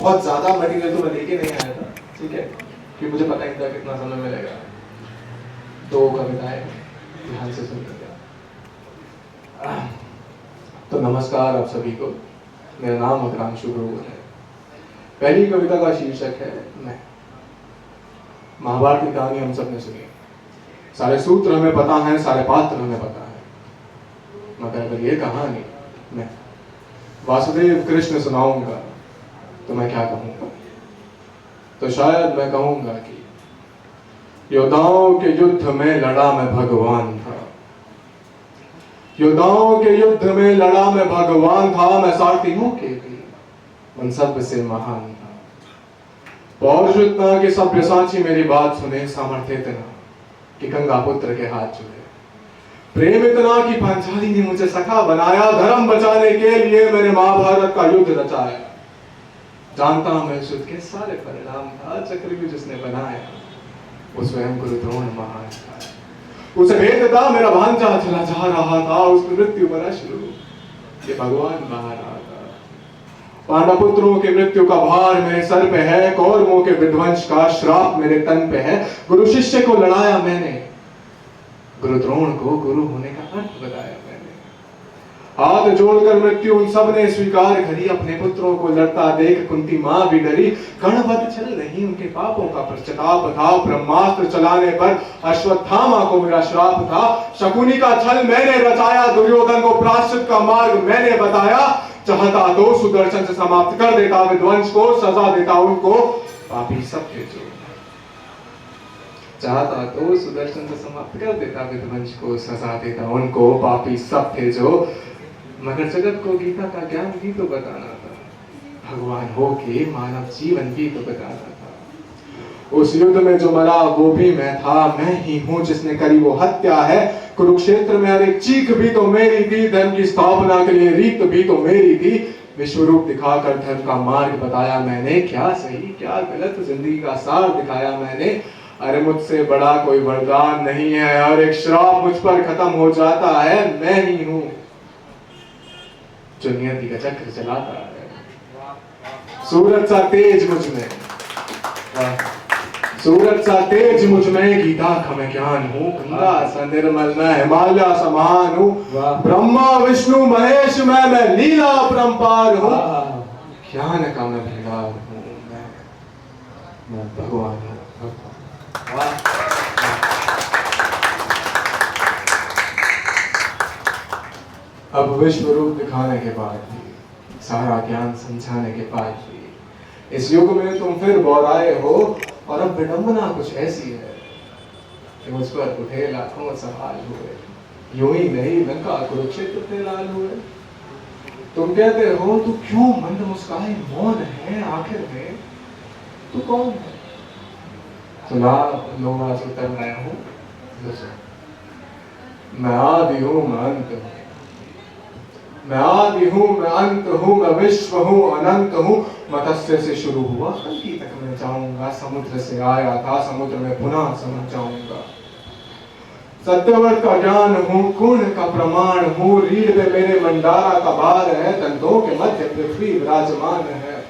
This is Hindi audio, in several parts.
बहुत ज्यादा मटेरियल तो मैं लेके नहीं आया था, ठीक है, कि मुझे पता नहीं था कितना समय मिलेगा। दो कविताएं ध्यान से सुन लीजिए। तो नमस्कार आप सभी को, मेरा नाम अग्रांशु है। पहली कविता का शीर्षक है मैं। महाभारत की कहानी हम सब ने सुनी, सारे सूत्र हमें पता है, सारे पात्र हमें पता है, मगर अगर ये कहानी मैं वासुदेव कृष्ण सुनाऊंगा तो मैं क्या कहूंगा? तो शायद मैं कहूंगा कि योद्धाओं के युद्ध में लड़ा मैं भगवान था, योद्धाओं के युद्ध में लड़ा मैं भगवान था, मैं सारथियों के भी उन सब से महान था। पौरुष इतना कि सभ्यसाची मेरी बात सुने, सामर्थ्य इतना कि गंगा पुत्र के हाथ जुड़े, प्रेम इतना कि पांचाली ने मुझे सखा बनाया, धर्म बचाने के लिए मैंने महाभारत का युद्ध रचाया। जानता हूं मैं युद्ध के सारे परिणाम था, चक्रव्यूह जिसने बनाया वो स्वयं गुरु द्रोण महान था। उसे भेद था मेरा भांजा चला जा रहा था, उसकी मृत्यु पर अश्रु ये भगवान बहा रहा था। पांडवपुत्रों की मृत्यु का भार मेरे सर पे है, कौरवों के विध्वंस का श्राप मेरे तन पे है। गुरु शिष्य को लड़ाया मैंने, गुरु द्रोण को गुरु होने का अर्थ बताया मैंने। हाथ जोड़कर मृत्यु उन सब ने स्वीकार करी, अपने पुत्रों को लड़ता देख कुंती मां भी डरी। गणवत छल नहीं उनके पापों का पश्चाताप था, ब्रह्मास्त्र चलाने पर अश्वत्थामा को मेरा श्राप था। शकुनी का छल मैंने रचाया, दुर्योधन को प्रायश्चित का मार्ग मैंने बताया। चाहता तो सुदर्शन से समाप्त कर देता विध्वंस को, सजा देता उनको पापी सब थे जो। चाहता तो सुदर्शन से समाप्त कर देता विध्वंस को, सजा देता उनको पापी सब थे जो। मगर जगत को गीता का ज्ञान भी तो बताना था, भगवान हो के मानव जीवन भी तो बताना था। उस युद्ध में जो मरा वो भी मैं था, मैं ही हूं जिसने करी वो हत्या है। कुरुक्षेत्र में हर एक चीख भी तो मेरी थी, धर्म की स्थापना के लिए रीत भी तो मेरी थी। विश्वरूप दिखाकर धर्म का मार्ग बताया मैंने, क्या सही क्या गलत जिंदगी का सार दिखाया मैंने। अरे मुझसे बड़ा कोई वरदान नहीं है, और एक श्राप मुझ पर खत्म हो जाता है। मैं ही हूं जो नियति का चक्र चलाता है। सूरज सा तेज मुझ में, सूरज सा तेज मुझ में, गीता का मैं ज्ञान हूँ। गंगा सा निर्मल मैं, हिमालय समान हूँ। ब्रह्मा विष्णु महेश मैं लीला अपरंपार हूँ। ज्ञान का मैं भंडार हूँ, मैं भगवान हूँ। अब विश्व रूप दिखाने के बाद भी, सारा ज्ञान समझाने के बाद भी, इस युग में तुम फिर बौराए हो। और अब विडंबना कुछ ऐसी है कि मुझ पर उठे लाखों सवाल हुए, यूं ही नहीं लंका कुरुक्षेत्र पे लाल हुए। तुम कहते हो तू क्यों मंद मुस्काए मौन है, आखिर में तू कौन है? सुना लो आज उत्तर मैं हूं, मैं आदि हूं मैं अंत हूं, मैं आदि हूं मैं अंत हूं, मैं विश्व हूं अनंत हूं। मत्स्य से शुरू हुआ कल्कि तक मैं जाऊंगा, समुद्र से आया था समुद्र में पुनः समझ जाऊंगा। सत्यव्रत का ज्ञान हूं, गुण का प्रमाण हूं, रीढ़ पे मेरे मंडारा का भार है, दंतों के मध्य पृथ्वी विराजमान है।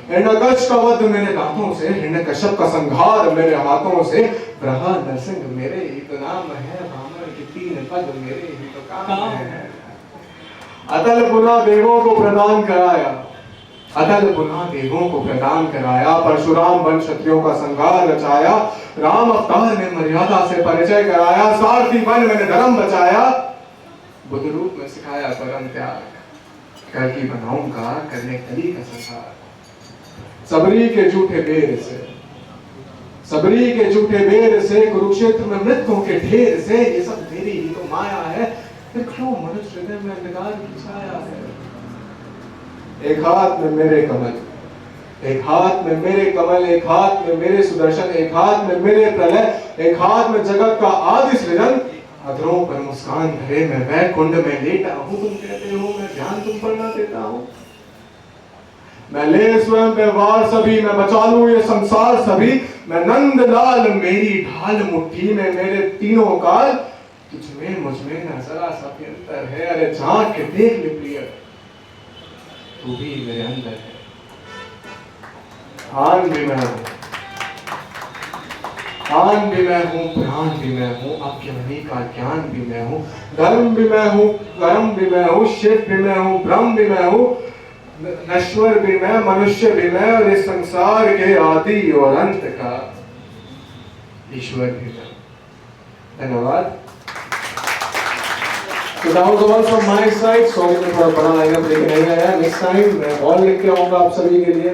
हिरण्यकश्यप का वध मेरे दांतों से, हिरण्यकश्यप का संहार मेरे हाथों से। ब्रह्मा नरसिंह मेरे ही तो नाम है, ब्राह्मण के 3 पद मेरे ही तो काम है। अतल पुनः देवों को प्रदान कराया, अतल पुनः देवों को प्रदान कराया। परशुराम बन क्षत्रियों का संहार रचाया, राम अवतार ने मर्यादा से परिचय कराया। सारथी बन मैंने धर्म बचाया, बुद्ध रूप में सिखाया परम त्याग। कल्कि बनाऊंगा करने कली का संसार। सबरी के झूठे बेर से, सबरी के झूठे बेर से, कुरुक्षेत्र में मृतकों के ढेर से, ये सब मेरी ही तो माया है। फिर क्यों मनुष्य हृदय में अंधकार की छाया है? एक हाथ में मेरे कमल, एक हाथ में मेरे कमल, एक हाथ में मेरे सुदर्शन, एक हाथ में मेरे प्रलय, एक हाथ में जगत का आदि सृजन। अधरों पर मुस्कान धरे मैं वैकुंठ में लेटा हूं। तुम कहते हो मैं ध्यान तुम पर ना देता हूं। मैं ले स्वयं पे वार सभी, मैं बचा लूं ये संसार सभी। मैं नंदलाल मेरी ढाल मुट्ठी में, मेरे तीनों काल तुझमें मुझमें न जरा सा भी अंतर है। अरे झांक के देख ले प्रिय, तू भी मेरे अंदर है। आन भी मैं हूँ, आन भी मैं हूँ, प्राण भी मैं हूँ, अज्ञानी का ज्ञान भी मैं हूँ, धर्म भी मैं हूँ, कर्म भी मैं हूँ, शिव भी मैं हूँ, ब्रह्म भी मैं हूँ, नश्वर भी मैं, मनुष्य भी मैं, और इस संसार के आदि और अंत का ईश्वर भी मैं। धन्यवाद। So that was all from my side. Sorry मैं थोड़ा बड़ा लाइनअप लेके नहीं आया। Next time मैं और लिख के आऊँगा आप सभी के लिए।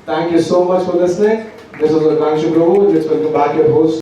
Thank you so much for listening. This was Akanshu Prabhu. Let's welcome back your host.